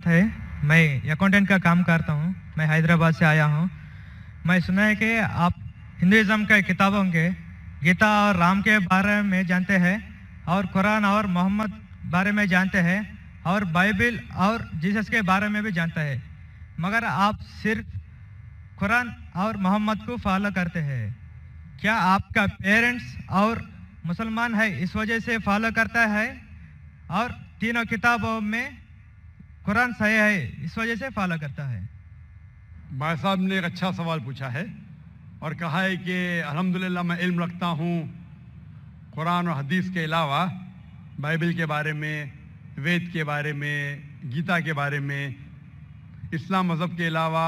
है। मैं अकाउंटेंट का काम करता हूँ। मैं हैदराबाद से आया हूँ। मैं सुना है कि आप हिंदुइज्म के किताबों के गीता और राम के बारे में जानते हैं और कुरान और मोहम्मद बारे में जानते हैं और बाइबल और जीसस के बारे में भी जानते हैं, मगर आप सिर्फ कुरान और मोहम्मद को फॉलो करते हैं। क्या आपका पेरेंट्स और मुसलमान है इस वजह से फॉलो करता है और तीनों किताबों में कुरान सही है इस वजह से फॉलो करता है? भाई साहब ने एक अच्छा सवाल पूछा है और कहा है कि अल्हम्दुलिल्लाह मैं इल्म रखता हूँ कुरान और हदीस के अलावा बाइबल के बारे में, वेद के बारे में, गीता के बारे में, इस्लाम मज़हब के अलावा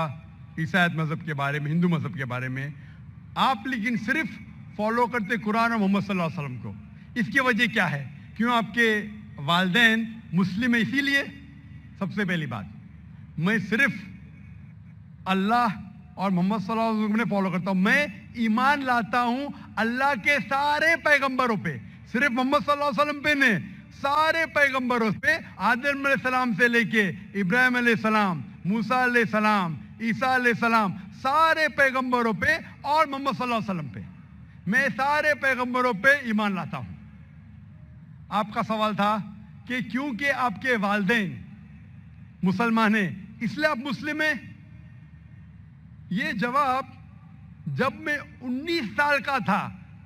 ईसाईयत मज़हब के बारे में, हिंदू मज़हब के बारे में। आप लेकिन सिर्फ फॉलो करते कुरान और मोहम्मद सल्लल्लाहु अलैहि वसल्लम को। इसकी वजह क्या है? क्यों आपके वालिदैन मुस्लिम है इसीलिए? सबसे पहली बात, मैं सिर्फ अल्लाह और मोहम्मद सल्लल्लाहु अलैहि वसल्लम ने फॉलो करता हूँ। मैं ईमान लाता हूँ अल्लाह के सारे पैगंबरों पे, सिर्फ मोहम्मद सल्लल्लाहु अलैहि वसल्लम पे नहीं, सारे पैगंबरों पे, आदम अलैहिस्सलाम से लेके इब्राहिम अलैहिस्सलाम, मूसा अलैहिस्सलाम, ईसा अलैहिस्सलाम, सारे पैगंबरों पे और मोहम्मद सल्लल्लाहु अलैहि वसल्लम पे, मैं सारे पैगंबरों पे ईमान लाता हूँ। आपका सवाल था कि क्योंकि आपके वालिदैन मुसलमान हैं इसलिए आप मुस्लिम हैं। ये जवाब जब मैं 19 साल का था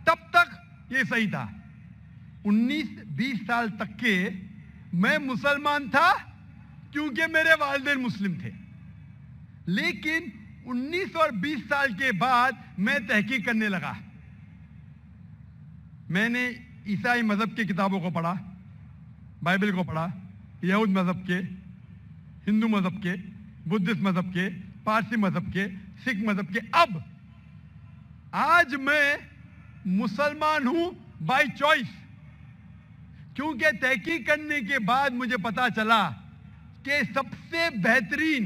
तब तक ये सही था। 19-20 साल तक के मैं मुसलमान था क्योंकि मेरे वालिदैन मुस्लिम थे, लेकिन 19 और 20 साल के बाद मैं तहकीक करने लगा। मैंने ईसाई मज़हब की किताबों को पढ़ा, बाइबल को पढ़ा, यहूद मज़हब के, हिंदू मज़हब के, बुद्धिस्ट मज़हब के, पारसी मज़हब के, सिख मज़हब के। अब आज मैं मुसलमान हूं बाय चॉइस, क्योंकि तहकीक करने के बाद मुझे पता चला कि सबसे बेहतरीन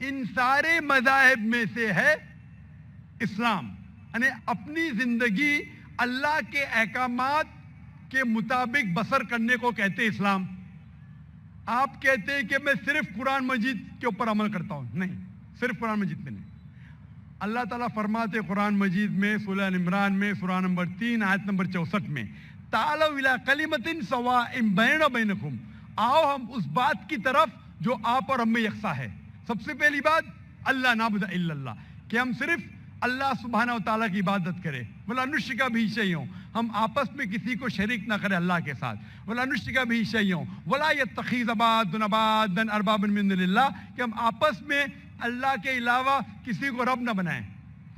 इन सारे मज़ाहिब में से है इस्लाम। यानी अपनी जिंदगी अल्लाह के अहकामात के मुताबिक बसर करने को कहते हैं इस्लाम। आप कहते हैं कि मैं सिर्फ कुरान मजीद के ऊपर अमल करता हूं। नहीं, सिर्फ कुरान मजीद में नहीं। अल्लाह ताला फरमाते कुरान मजीद में सूरह इमरान में सूरह नंबर 3 आयत नंबर 64 में, तालौ इला कलिमतिन सवाइम बैना बैनकुम, आओ हम उस बात की तरफ जो आप और हम में यकसा है। सबसे पहली बात अल्लाह नाबुद इल्लल्लाह, कि हम सिर्फ अल्लाह सुब्हानहू व तआला की इबादत करें। वला नुश्रिका बिही शैअन, हम आपस में किसी को शरीक ना करें अल्लाह के साथ। वला नुश्रिका बिही शैअन वला यत्तखिज़ बादुना बादन अरबाबन मिन दुनिल्लाह, कि हम आपस में अल्लाह के अलावा किसी को रब ना बनाएं।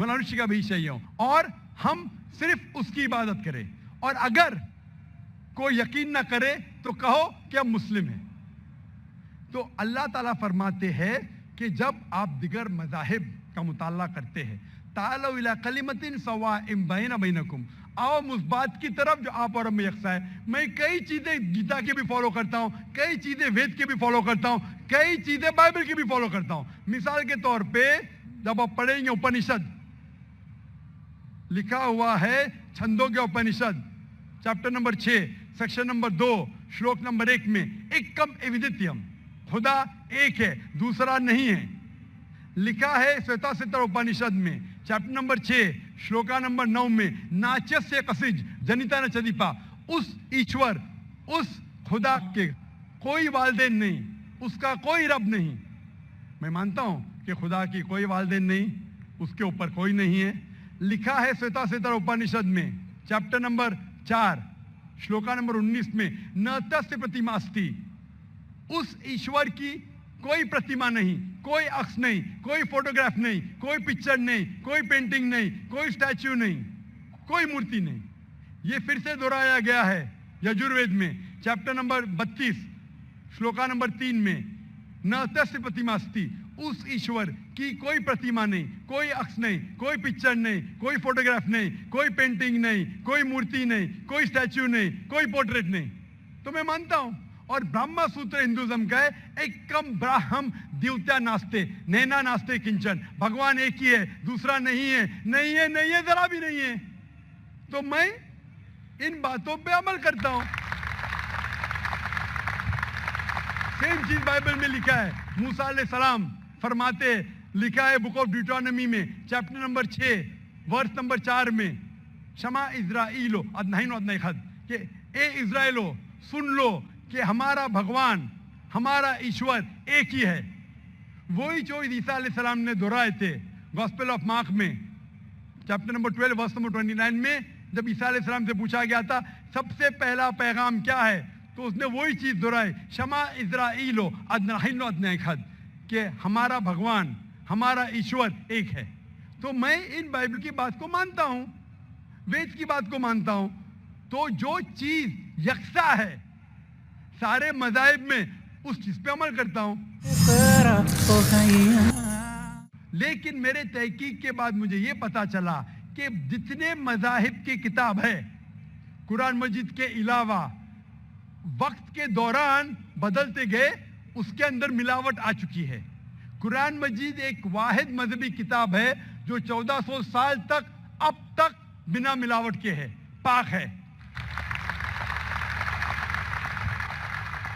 वला नुश्रिका बिही शैअन, और हम सिर्फ उसकी इबादत करें। और अगर कोई यकीन ना करे तो कहो कि हम मुस्लिम हैं। तो अल्लाह ताला फरमाते हैं कि जब आप दिगर मज़ाहिब का मुताला करते हैं, तालौ इला कलिमतिन सवाइम बैना बैनकुम, आओ उस बात की तरफ जो आप और हम में यकसा है। मैं कई चीजें गीता के भी फॉलो करता हूँ, कई चीजें वेद के भी फॉलो करता हूँ, कई चीजें बाइबल की भी फॉलो करता हूँ। मिसाल के तौर पे जब आप पढ़ेंगे उपनिषद, लिखा हुआ है छंदों के उपनिषद चैप्टर नंबर 6 सेक्शन नंबर 2 श्लोक नंबर 1 में, एकम एविदित्यम, खुदा एक है दूसरा नहीं है। लिखा है श्वेताश्वतर उपनिषद में चैप्टर नंबर 6 श्लोका नंबर 9 में, नाचस्य कसिज जनिता न चदीपा, उस ईश्वर, उस खुदा के कोई वालिदैन नहीं, उसका कोई रब नहीं। मैं मानता हूं कि खुदा की कोई वालिदैन नहीं, उसके ऊपर कोई नहीं है। लिखा है श्वेताश्वतर उपनिषद में चैप्टर नंबर 4 श्लोका नंबर 19 में, न तस्य प्रतिमा अस्ति, उस ईश्वर की कोई प्रतिमा नहीं, कोई अक्ष नहीं, कोई फोटोग्राफ नहीं, कोई पिक्चर नहीं, कोई पेंटिंग नहीं, कोई स्टैच्यू नहीं, कोई मूर्ति नहीं। ये फिर से दोहराया गया है यजुर्वेद में चैप्टर नंबर 32 श्लोका नंबर 3 में, न तस्य प्रतिमा अस्ति, उस ईश्वर की कोई प्रतिमा नहीं, कोई अक्ष नहीं, कोई पिक्चर नहीं, कोई फोटोग्राफ नहीं, कोई पेंटिंग नहीं, कोई मूर्ति नहीं, कोई स्टैच्यू नहीं, कोई पोर्ट्रेट नहीं। तो मैं मानता हूं, और ब्रह्म सूत्र हिंदुइज्म का है, एकम ब्राह्म द्वितीया नास्ते नैना नास्ते किंचन, भगवान एक ही है दूसरा नहीं है, नहीं है, नहीं है, जरा भी नहीं है। तो मैं इन बातों पे अमल करता हूं। सेम चीज बाइबल में लिखा है। मूसा अलैहिस्सलाम फरमाते, लिखा है बुक ऑफ ड्यूटोनॉमी में चैप्टर नंबर 6 वर्स नंबर 4 में, शमा इज़राइलो अदनाइन अदनाई खद, कि ए इज़राइलो सुन लो कि हमारा भगवान, हमारा ईश्वर एक ही है। वही जो ईसा अलैहिस्सलाम ने दोहराए थे गॉस्पेल ऑफ मार्क में चैप्टर नंबर 12 वर्स नंबर 29 में, जब ईसा अलैहिस्सलाम से पूछा गया था सबसे पहला पैगाम क्या है, तो उसने वही चीज दोहराई, शमा इज़राइलो अदनाइन अदनाई खद, कि हमारा भगवान, हमारा ईश्वर एक है। तो मैं इन बाइबल की बात को मानता हूं, वेद की बात को मानता हूं। तो जो चीज यकसा है सारे मज़ाहिब में, उस चीज पे अमल करता हूं। लेकिन मेरे तहकीक के बाद मुझे ये पता चला कि जितने मज़ाहिब की किताब है कुरान मजीद के अलावा, वक्त के दौरान बदलते गए, उसके अंदर मिलावट आ चुकी है। कुरान मजीद एक वाहिद मजहबी किताब है जो 1400 साल तक अब तक बिना मिलावट के है, पाक है।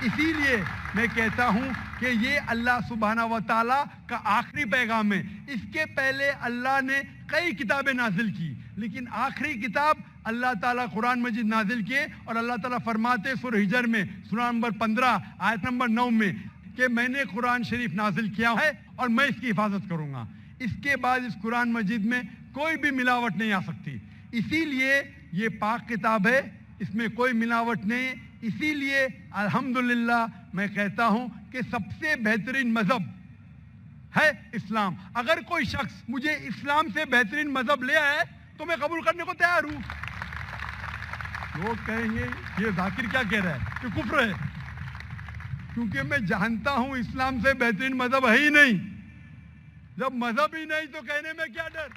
इसीलिए मैं कहता हूं कि ये अल्लाह सुब्हाना व तआला का आखिरी पैगाम है। इसके पहले अल्लाह ने कई किताबें नाजिल की, लेकिन आखिरी किताब अल्लाह ताला कुरान मजीद नाजिल किए। और अल्लाह ताला फरमाते सूरह हिजर में सूरह नंबर 15 आयत नंबर 9 में कि मैंने कुरान शरीफ नाजिल किया है और मैं इसकी हिफाजत करूंगा। इसके बाद इस कुरान मजीद में कोई भी मिलावट नहीं आ सकती। इसीलिए ये पाक किताब है, इसमें कोई मिलावट नहीं। इसीलिए अल्हम्दुलिल्लाह मैं कहता हूं कि सबसे बेहतरीन मजहब है इस्लाम। अगर कोई शख्स मुझे इस्लाम से बेहतरीन मजहब ले आए तो मैं कबूल करने को तैयार हूं। लोग कहेंगे ये जाकिर क्या कह रहा है, कि कुफ्र है, क्योंकि मैं जानता हूं इस्लाम से बेहतरीन मजहब है ही नहीं। जब मजहब ही नहीं तो कहने में क्या डर।